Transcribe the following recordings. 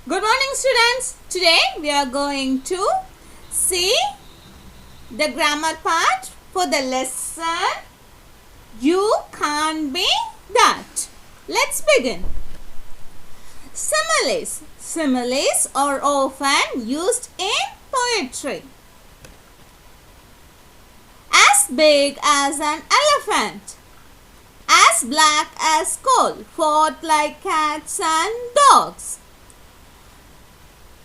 Good morning, students. Today we are going to see the grammar part for the lesson You Can't Be That. Let's begin. Similes. Similes are often used in poetry. As big as an elephant, as black as coal, fought like cats and dogs.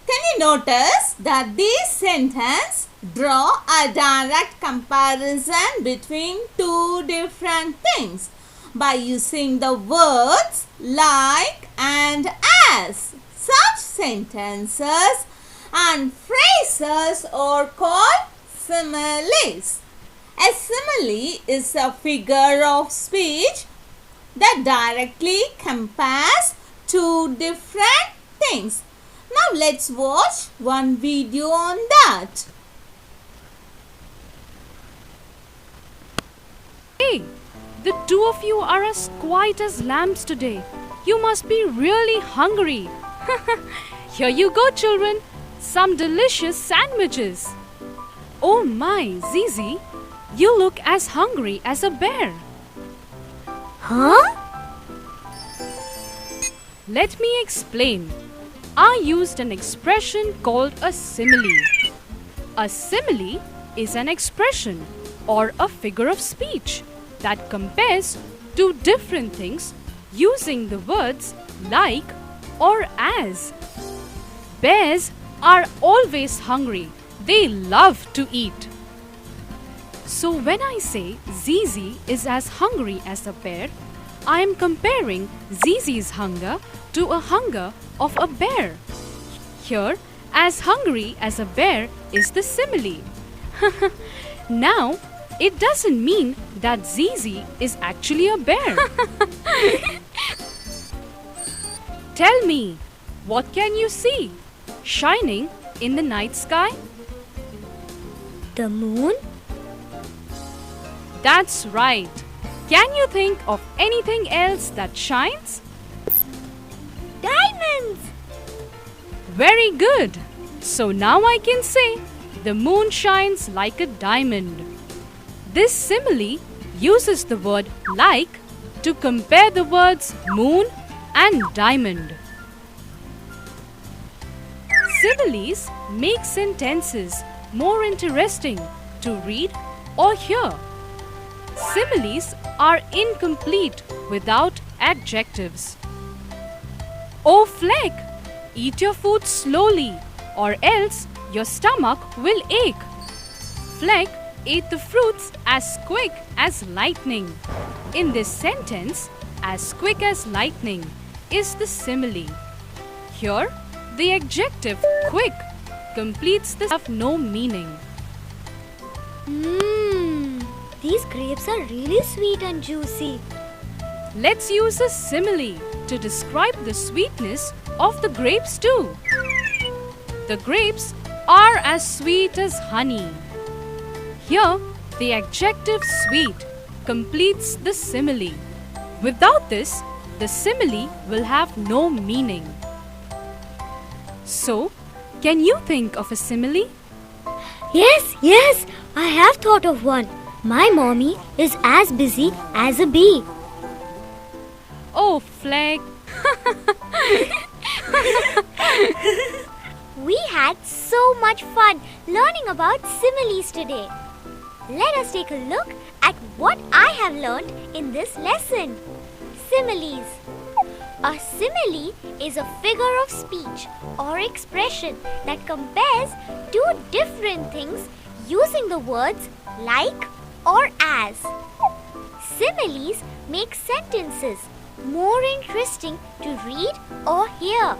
Can you notice that these sentences draw a direct comparison between two different things by using the words like and as? Such sentences and phrases are called similes. A simile is a figure of speech that directly compares two different things. Now let's watch one video on that. Hey, the two of you are as quiet as lambs today. You must be really hungry. Here you go, children. Some delicious sandwiches. Oh my, Zizi, you look as hungry as a bear. Huh? Let me explain. I used an expression called a simile. A simile is an expression or a figure of speech that compares two different things using the words like or as. Bears are always hungry. They love to eat. So when I say Zizi is as hungry as a bear, I am comparing Zizi's hunger to a hunger of a bear. Here, as hungry as a bear is the simile. Now, it doesn't mean that Zizi is actually a bear. Tell me, what can you see shining in the night sky? The moon? That's right. Can you think of anything else that shines? Diamonds! Very good. So now I can say the moon shines like a diamond. This simile uses the word like to compare the words moon and diamond. Similes make sentences more interesting to read or hear. Similes are incomplete without adjectives. Oh Fleck, eat your food slowly or else your stomach will ache. Fleck ate the fruits as quick as lightning. In this sentence, as quick as lightning is the simile. Here, the adjective quick completes the of no meaning. These grapes are really sweet and juicy. Let's use a simile to describe the sweetness of the grapes too. The grapes are as sweet as honey. Here, the adjective sweet completes the simile. Without this, the simile will have no meaning. So, can you think of a simile? Yes, I have thought of one. My mommy is as busy as a bee. Oh, Fleck. We had so much fun learning about similes today. Let us take a look at what I have learned in this lesson. Similes. A simile is a figure of speech or expression that compares two different things using the words like or as. Similes make sentences more interesting to read or hear.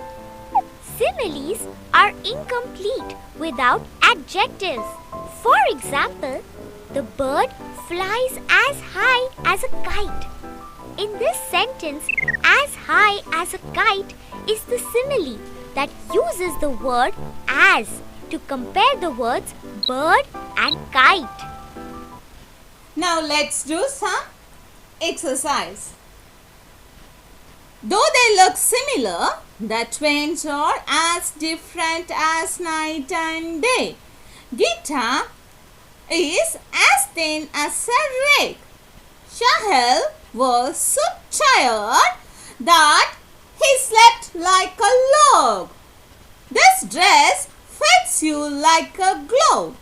Similes are incomplete without adjectives. For example, the bird flies as high as a kite. In this sentence, as high as a kite is the simile that uses the word as to compare the words bird and kite. Now let's do some exercise. Though they look similar, the twins are as different as night and day. Gita is as thin as a rake. Shahil was so tired that he slept like a log. This dress fits you like a glove.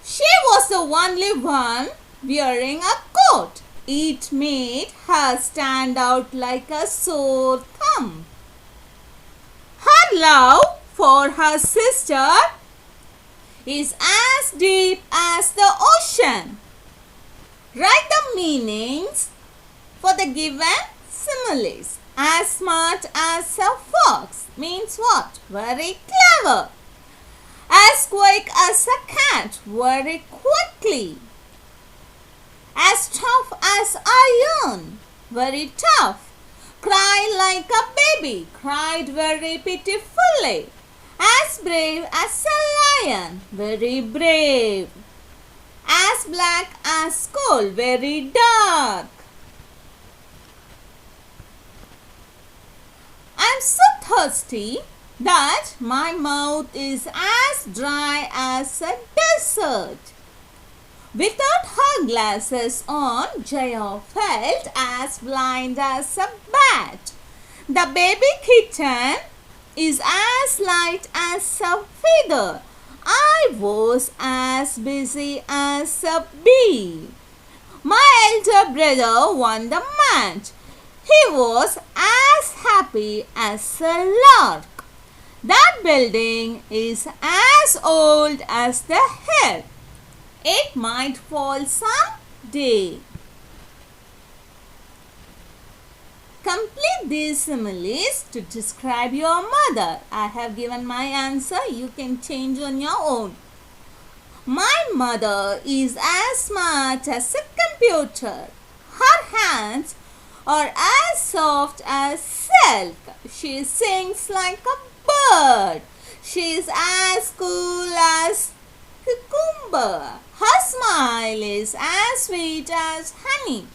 She was the only one wearing a coat. It made her stand out like a sore thumb. Her love for her sister is as deep as the ocean. Write the meanings for the given similes. As smart as a fox means what? Very clever. As quick as a cat, very quickly. As tough as iron, very tough. Cry like a baby, cried very pitifully. As brave as a lion, very brave. As black as coal, very dark. I'm so thirsty that my mouth is as dry as a desert. Without her glasses on, Jaya felt as blind as a bat. The baby kitten is as light as a feather. I was as busy as a bee. My elder brother won the match. He was as happy as a lark. That building is as old as the hill. It might fall some day. Complete these similes to describe your mother. I have given my answer. You can change on your own. My mother is as smart as a computer. Her hands are as soft as silk. She sings like a bird. She is as cool as cucumber. Her smile is as sweet as honey.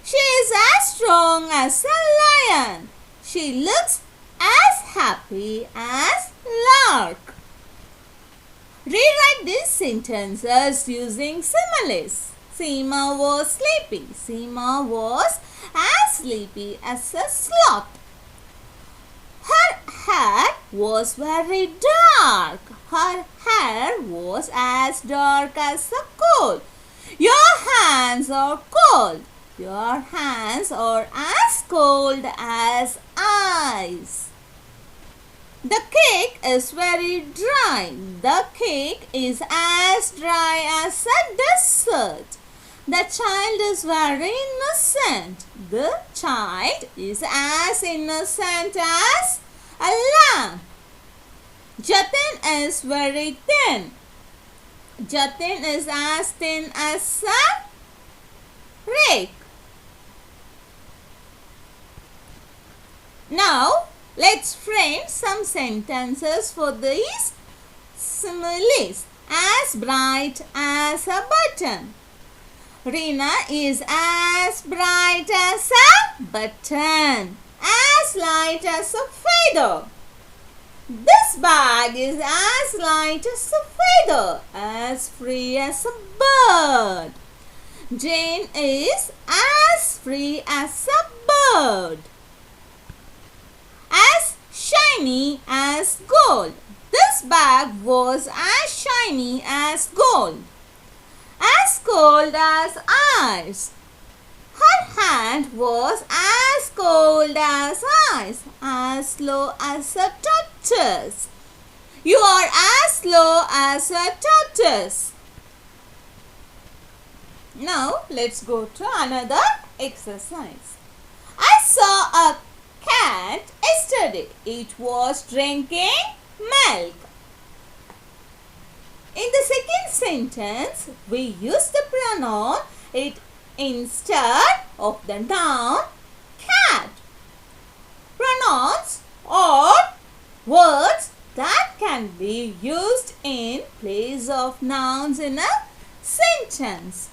She is as strong as a lion. She looks as happy as lark. Rewrite these sentences using similes. Seema was sleepy. Seema was as sleepy as a sloth. Her hair was very dark. Her hair was as dark as a coal. Your hands are cold. Your hands are as cold as ice. The cake is very dry. The cake is as dry as a desert. The child is very innocent. The child is as innocent as a lamb. Jatin is very thin. Jatin is as thin as a rake. Now, let's frame some sentences for these similes. As bright as a button. Reena is as bright as a button. As light as a feather. This bag is as light as a feather. As free as a bird. Jane is as free as a bird. As shiny as gold. This bag was as shiny as gold. As cold as ice. Her hand was as cold as ice. As slow as a tortoise. You are as slow as a tortoise. Now, let's go to another exercise. I saw a cat yesterday. It was drinking milk. In the second sentence, we use the pronoun it instead of the noun cat. Pronouns are words that can be used in place of nouns in a sentence.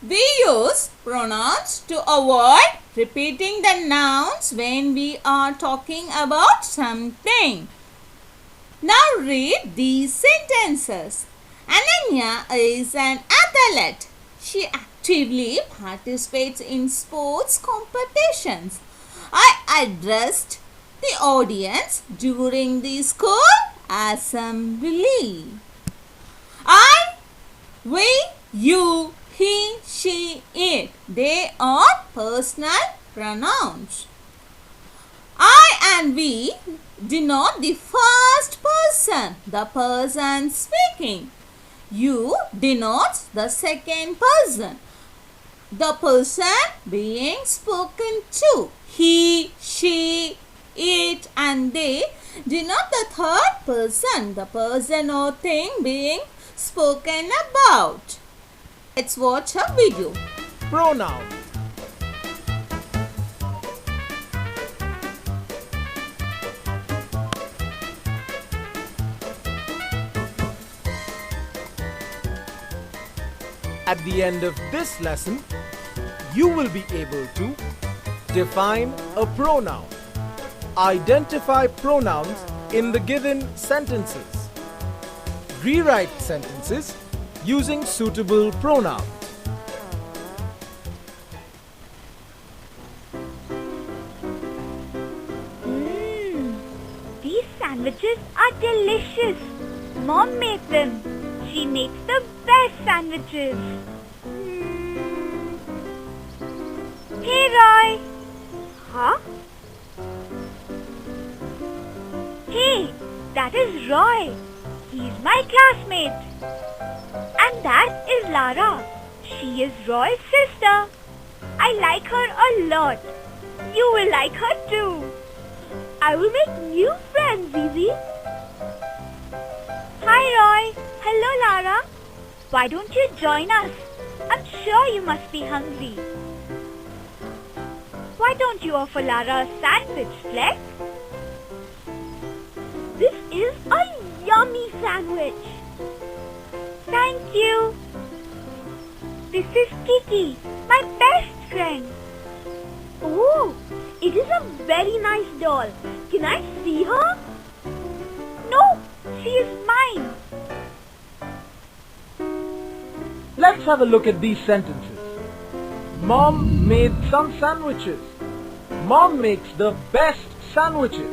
We use pronouns to avoid repeating the nouns when we are talking about something. Now read these sentences. Ananya is an athlete. She actively participates in sports competitions. I addressed the audience during the school assembly. I, we, you, he, she, it. They are personal pronouns. I and we denote the first person, the person speaking. You denotes the second person, the person being spoken to. He, she, it and they denote the third person, the person or thing being spoken about. Let's watch a video. Pronoun. At the end of this lesson, you will be able to define a pronoun, identify pronouns in the given sentences, rewrite sentences using suitable pronouns. These sandwiches are delicious. Mom made them. She makes the best sandwiches. Hey, Roy. Huh? Hey, that is Roy. He's my classmate. And that is Lara. She is Roy's sister. I like her a lot. You will like her too. I will make new friends, Zizi. Hi, Roy. Hello, Lara. Why don't you join us? I'm sure you must be hungry. Why don't you offer Lara a sandwich, Fleck? This is a yummy sandwich. Thank you. This is Kiki, my best friend. Oh, it is a very nice doll. Can I see her? No, she is mine. Let's have a look at these sentences. Mom made some sandwiches. Mom makes the best sandwiches.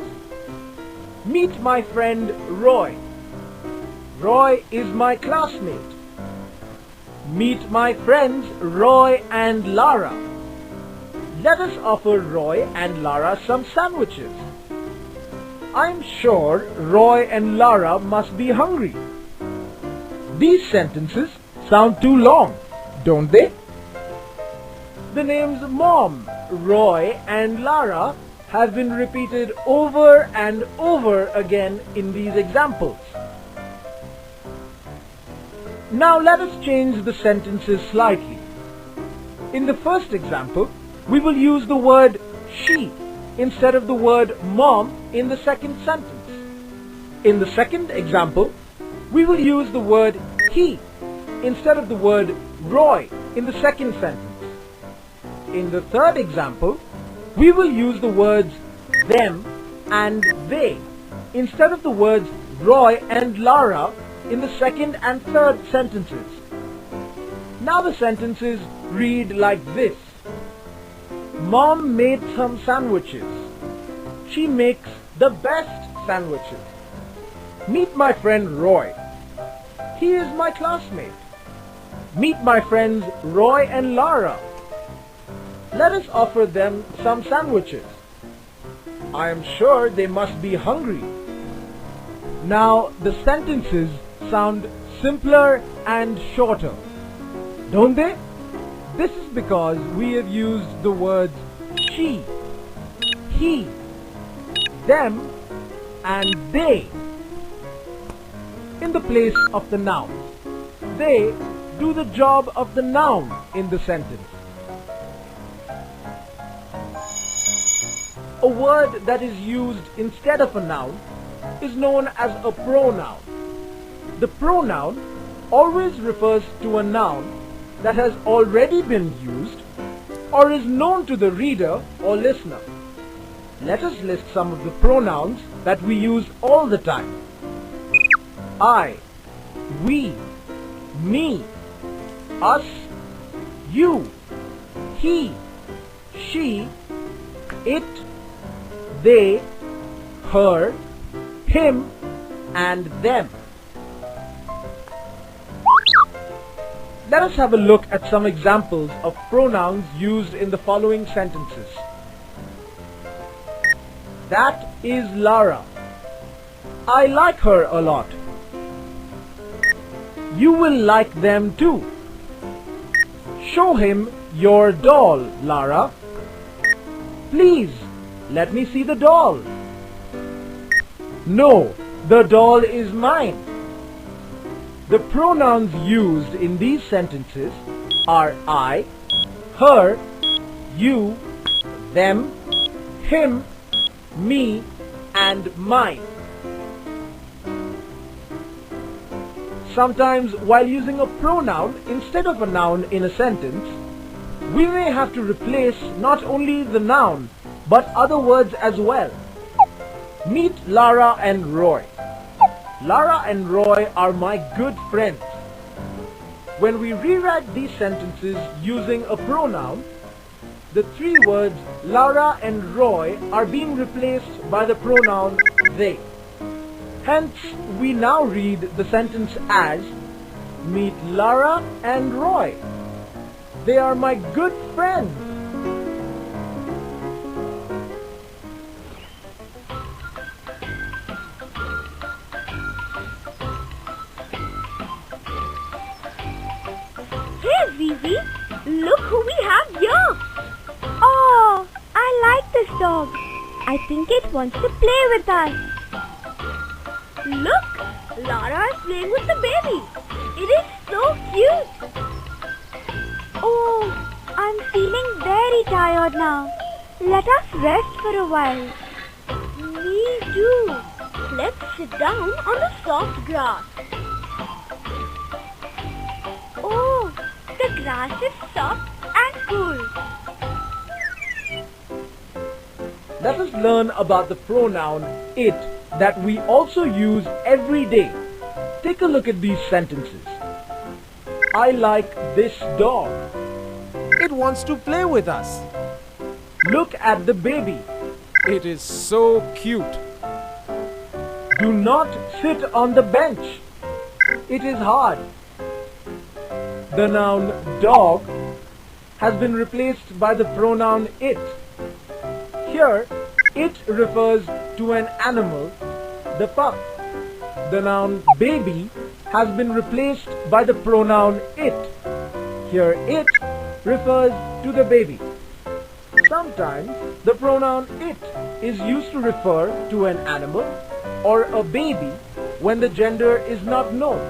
Meet my friend Roy. Roy is my classmate. Meet my friends Roy and Lara. Let us offer Roy and Lara some sandwiches. I'm sure Roy and Lara must be hungry. These sentences sound too long, don't they? The names Mom, Roy and Lara have been repeated over and over again in these examples. Now let us change the sentences slightly. In the first example, we will use the word she instead of the word mom in the second sentence. In the second example, we will use the word he instead of the word Roy in the second sentence. In the third example, we will use the words them and they instead of the words Roy and Lara in the second and third sentences. Now the sentences read like this. Mom made some sandwiches. She makes the best sandwiches. Meet my friend Roy. He is my classmate. Meet my friends Roy and Lara. Let us offer them some sandwiches. I am sure they must be hungry. Now the sentences sound simpler and shorter, don't they? This is because we have used the words she, he, them and they in the place of the noun. They do the job of the noun in the sentence. A word that is used instead of a noun is known as a pronoun. The pronoun always refers to a noun that has already been used or is known to the reader or listener. Let us list some of the pronouns that we use all the time. I, we, me, us, you, he, she, it, they, her, him, and them. Let us have a look at some examples of pronouns used in the following sentences. That is Lara. I like her a lot. You will like them too. Show him your doll, Lara. Please, let me see the doll. No, the doll is mine. The pronouns used in these sentences are I, her, you, them, him, me, and mine. Sometimes, while using a pronoun instead of a noun in a sentence, we may have to replace not only the noun, but other words as well. Meet Lara and Roy. Lara and Roy are my good friends. When we rewrite these sentences using a pronoun, the three words Lara and Roy are being replaced by the pronoun they. Hence, we now read the sentence as, meet Lara and Roy. They are my good friends. Hey Zizi, look who we have here. Oh, I like this dog. I think it wants to play with us. Look, Lara is playing with the baby. It is so cute. Oh, I'm feeling very tired now. Let us rest for a while. Me too. Let's sit down on the soft grass. Oh, the grass is soft and cool. Let us learn about the pronoun it that we also use every day. Take a look at these sentences. I like this dog. It wants to play with us. Look at the baby. It is so cute. Do not sit on the bench. It is hard. The noun dog has been replaced by the pronoun it. Here, it refers to an animal, the pup. The noun baby has been replaced by the pronoun it. Here, it refers to the baby. Sometimes, the pronoun it is used to refer to an animal or a baby when the gender is not known.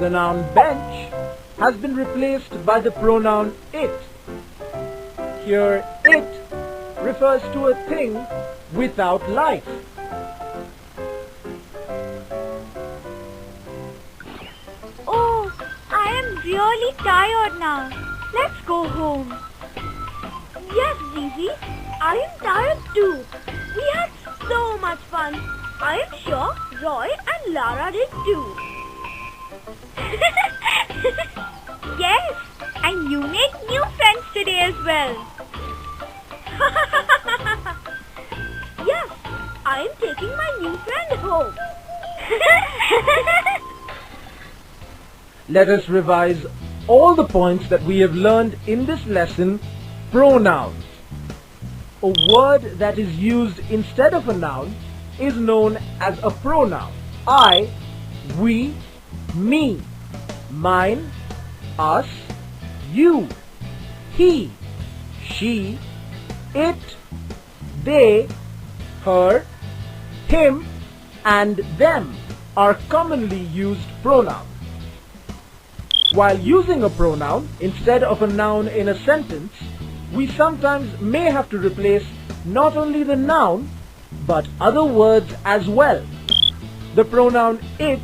The noun bench has been replaced by the pronoun it. Here, it refers to a thing without life. Oh, I am really tired now. Let's go home. Yes, Zizi, I am tired too. We had so much fun. I am sure Roy and Lara did too. Yes, and you made new friends today as well. Yes, I am taking my new friend home. Let us revise all the points that we have learned in this lesson. Pronouns. A word that is used instead of a noun is known as a pronoun. I, we, me, mine, us, you, he, she, it, they, her, him, and them are commonly used pronouns. While using a pronoun instead of a noun in a sentence, we sometimes may have to replace not only the noun but other words as well. The pronoun it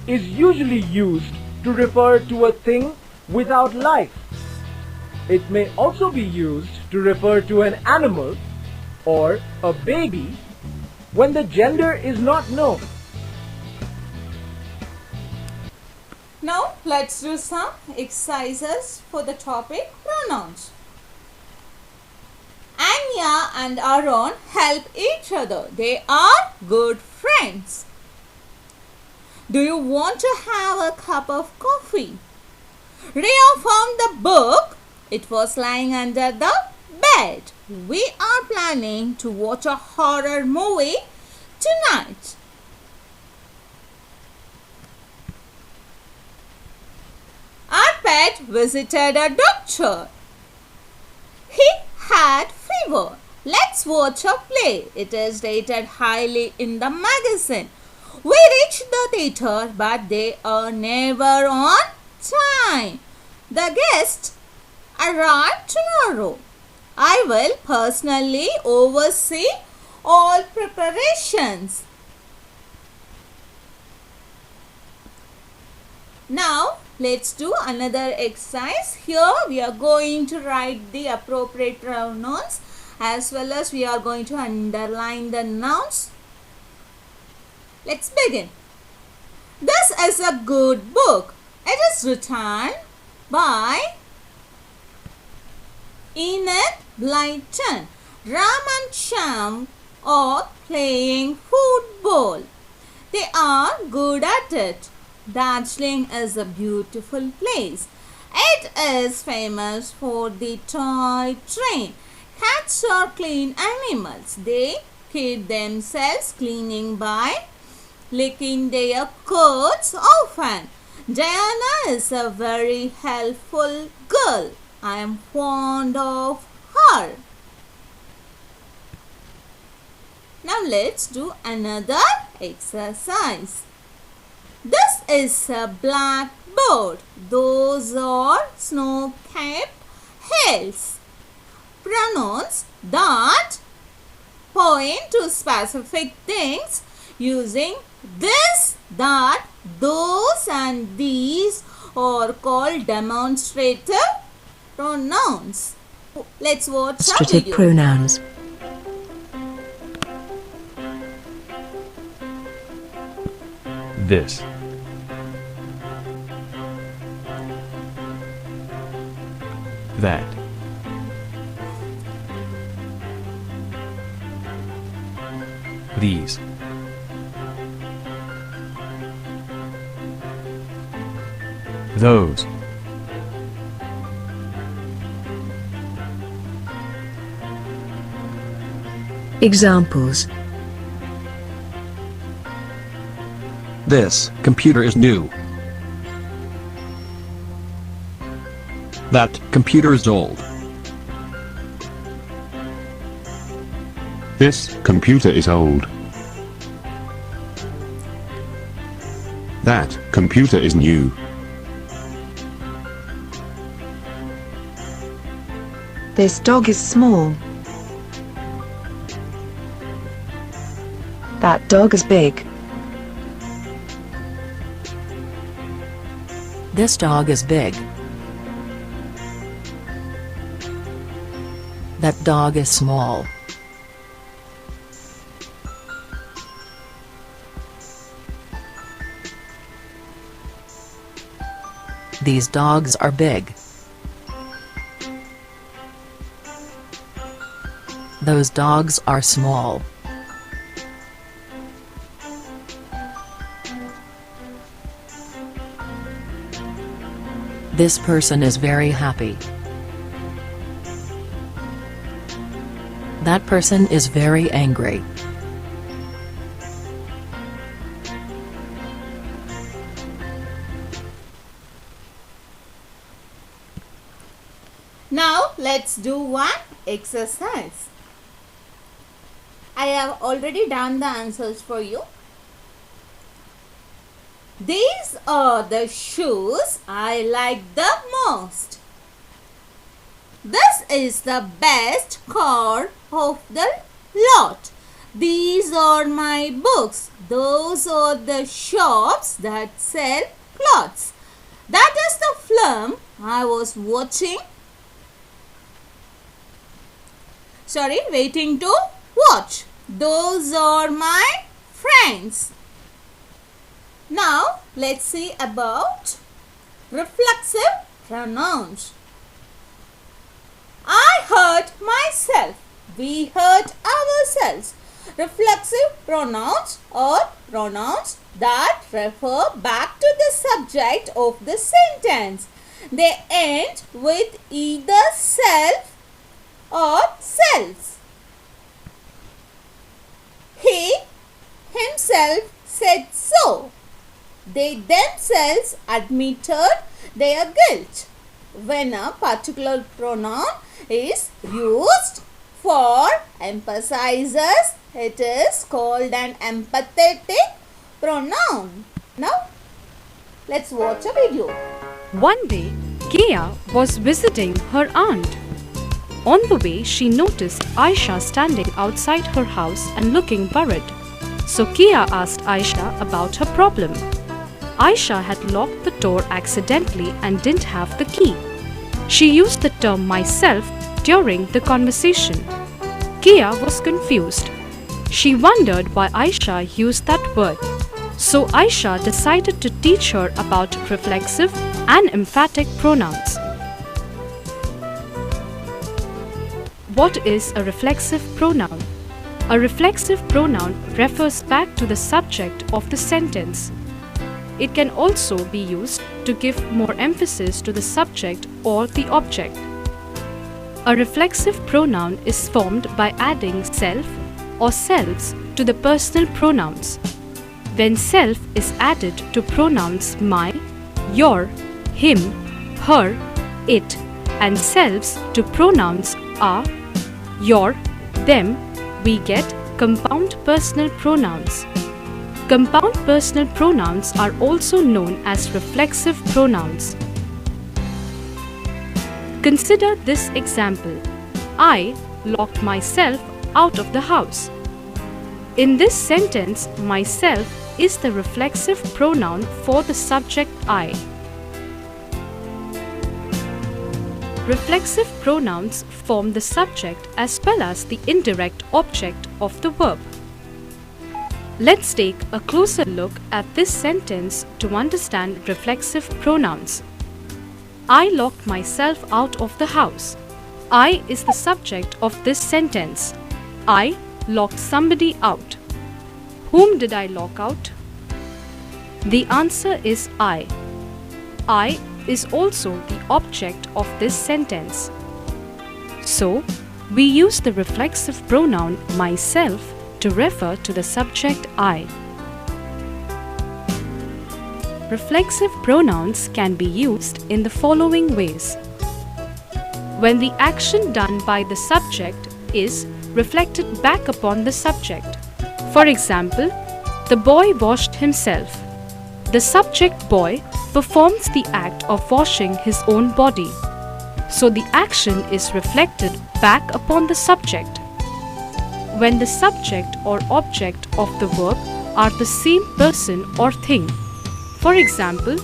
is usually used to refer to a thing without life. It may also be used to refer to an animal or a baby when the gender is not known. Now let's do some exercises for the topic pronouns. Anya and Aaron help each other. They are good friends. Do you want to have a cup of coffee? Ria found the book. It was lying under the bed. We are planning to watch a horror movie tonight. Our pet visited a doctor. He had fever. Let's watch a play. It is rated highly in the magazine. We reached the theater, but they are never on time. The guests arrive tomorrow. I will personally oversee all preparations. Now let's do another exercise. Here we are going to write the appropriate pronouns as well as we are going to underline the nouns. Let's begin. This is a good book. It is written by Enid Blyton. Ram and Sham are playing football. They are good at it. Darjeeling is a beautiful place. It is famous for the toy train. Cats are clean animals. They keep themselves cleaning by licking their coats often. Diana is a very helpful girl. I am fond of her. Now let's do another exercise. This is a blackboard. Those are snow-capped hills. Pronouns that point to specific things using this, that, those and these are called demonstrative pronouns. Let's watch a Demonstrative video. pronouns. This. That. These. Those. Examples. This computer is new. That computer is old. This computer is old. That computer is new. This dog is small. That dog is big. This dog is big. That dog is small. These dogs are big. Those dogs are small. This person is very happy. That person is very angry. Now let's do one exercise. I have already done the answers for you. These are the shoes I like the most. This is the best car of the lot. These are my books. Those are the shops that sell clothes. That is the film I was watching. Waiting to watch. Those are my friends. Now let's see about reflexive pronouns. I hurt myself. We hurt ourselves. Reflexive pronouns are pronouns that refer back to the subject of the sentence. They end with either self or selves. He himself said so. They themselves admitted their guilt. When a particular pronoun is used for emphasizes, it is called an empathetic pronoun. Now, let's watch a video. One day, Kia was visiting her aunt. On the way, she noticed Aisha standing outside her house and looking worried. So Kia asked Aisha about her problem. Aisha had locked the door accidentally and didn't have the key. She used the term myself during the conversation. Kia was confused. She wondered why Aisha used that word. So Aisha decided to teach her about reflexive and emphatic pronouns. What is a reflexive pronoun? A reflexive pronoun refers back to the subject of the sentence. It can also be used to give more emphasis to the subject or the object. A reflexive pronoun is formed by adding self or selves to the personal pronouns. When self is added to pronouns my, your, him, her, it, and selves to pronouns are, your, them, we get compound personal pronouns. Compound personal pronouns are also known as reflexive pronouns. Consider this example. I locked myself out of the house. In this sentence, myself is the reflexive pronoun for the subject I. Reflexive pronouns form the subject as well as the indirect object of the verb. Let's take a closer look at this sentence to understand reflexive pronouns. I locked myself out of the house. I is the subject of this sentence. I locked somebody out. Whom did I lock out? The answer is I. I is also the object of this sentence. So, we use the reflexive pronoun myself to refer to the subject I. Reflexive pronouns can be used in the following ways. When the action done by the subject is reflected back upon the subject. For example, the boy washed himself. The subject boy performs the act of washing his own body. So the action is reflected back upon the subject. When the subject or object of the verb are the same person or thing. For example,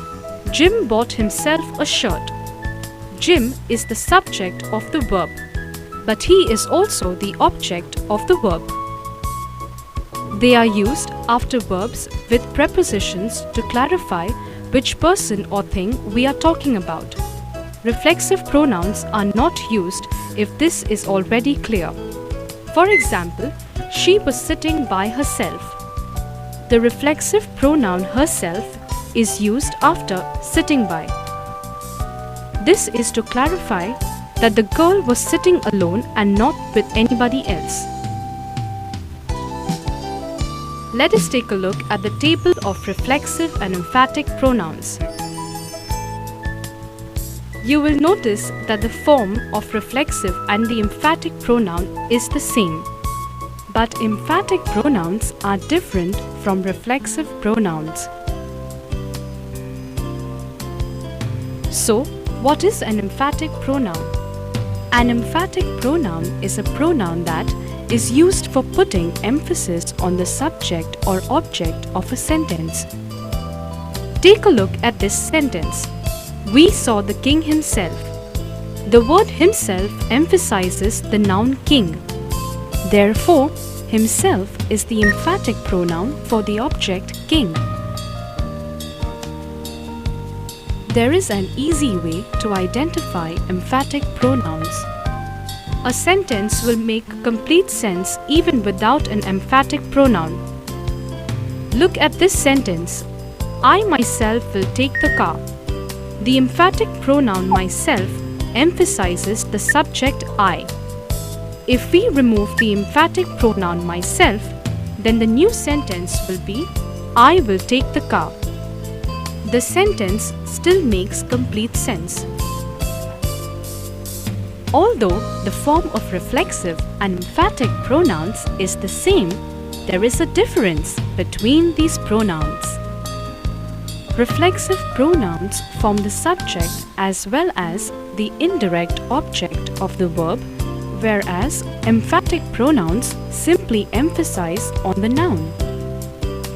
Jim bought himself a shirt. Jim is the subject of the verb, but he is also the object of the verb. They are used after verbs with prepositions to clarify which person or thing we are talking about. Reflexive pronouns are not used if this is already clear. For example, she was sitting by herself. The reflexive pronoun herself is used after sitting by. This is to clarify that the girl was sitting alone and not with anybody else. Let us take a look at the table of reflexive and emphatic pronouns. You will notice that the form of reflexive and the emphatic pronoun is the same. But emphatic pronouns are different from reflexive pronouns. So, what is an emphatic pronoun? An emphatic pronoun is a pronoun that is used for putting emphasis on the subject or object of a sentence. Take a look at this sentence. We saw the king himself. The word himself emphasizes the noun king. Therefore, himself is the emphatic pronoun for the object king. There is an easy way to identify emphatic pronouns. A sentence will make complete sense even without an emphatic pronoun. Look at this sentence. I myself will take the car. The emphatic pronoun myself emphasizes the subject I. If we remove the emphatic pronoun myself, then the new sentence will be I will take the car. The sentence still makes complete sense. Although the form of reflexive and emphatic pronouns is the same, there is a difference between these pronouns. Reflexive pronouns form the subject as well as the indirect object of the verb, whereas emphatic pronouns simply emphasize on the noun.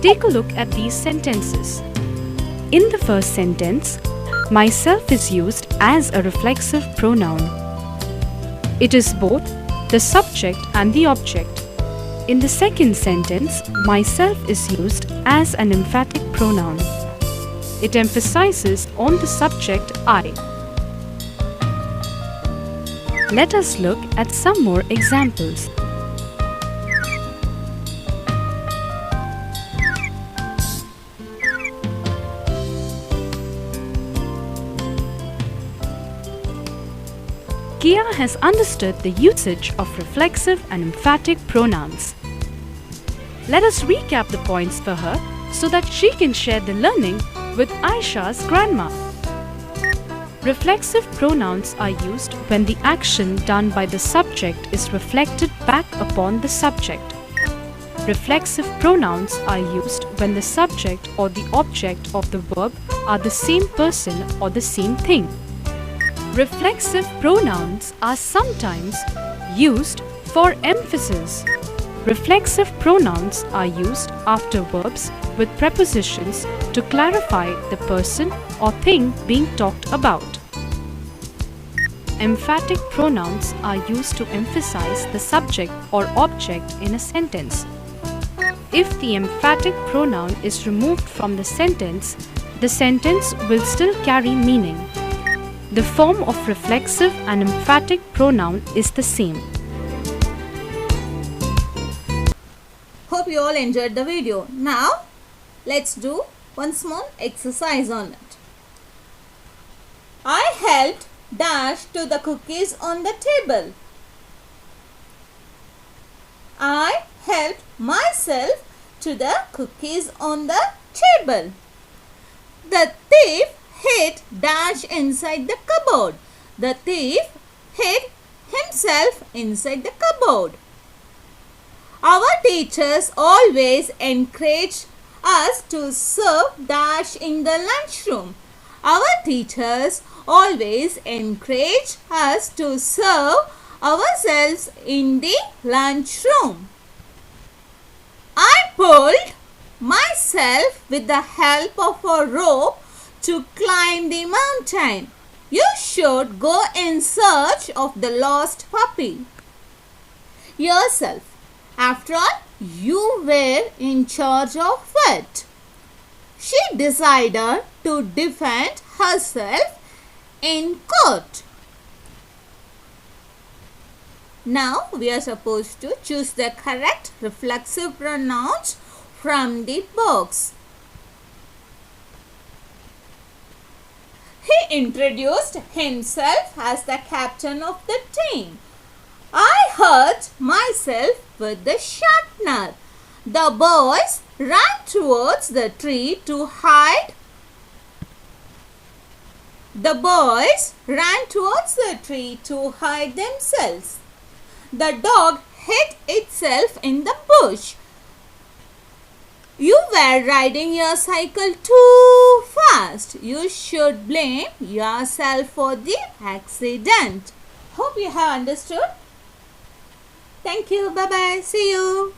Take a look at these sentences. In the first sentence, myself is used as a reflexive pronoun. It is both the subject and the object. In the second sentence, myself is used as an emphatic pronoun. It emphasizes on the subject I. Let us look at some more examples. Kia has understood the usage of reflexive and emphatic pronouns. Let us recap the points for her so that she can share the learning with Aisha's grandma. Reflexive pronouns are used when the action done by the subject is reflected back upon the subject. Reflexive pronouns are used when the subject or the object of the verb are the same person or the same thing. Reflexive pronouns are sometimes used for emphasis. Reflexive pronouns are used after verbs with prepositions to clarify the person or thing being talked about. Emphatic pronouns are used to emphasize the subject or object in a sentence. If the emphatic pronoun is removed from the sentence will still carry meaning. The form of reflexive and emphatic pronoun is the same. Hope you all enjoyed the video. Now, let's do one small exercise on it. I helped Dash to the cookies on the table. I helped myself to the cookies on the table. The thief hid Dash inside the cupboard. The thief hid himself inside the cupboard. Our teachers always encourage us to serve Dash in the lunchroom. Our teachers always encourage us to serve ourselves in the lunchroom. I pulled myself with the help of a rope to climb the mountain. You should go in search of the lost puppy. Yourself. After all, you were in charge of it. She decided to defend herself in court. Now we are supposed to choose the correct reflexive pronouns from the box. He introduced himself as the captain of the team. I hurt myself with the sharpener. The boys ran towards the tree to hide. The boys ran towards the tree to hide themselves. The dog hid itself in the bush. You were riding your cycle too fast. You should blame yourself for the accident. Hope you have understood. Thank you. Bye-bye. See you.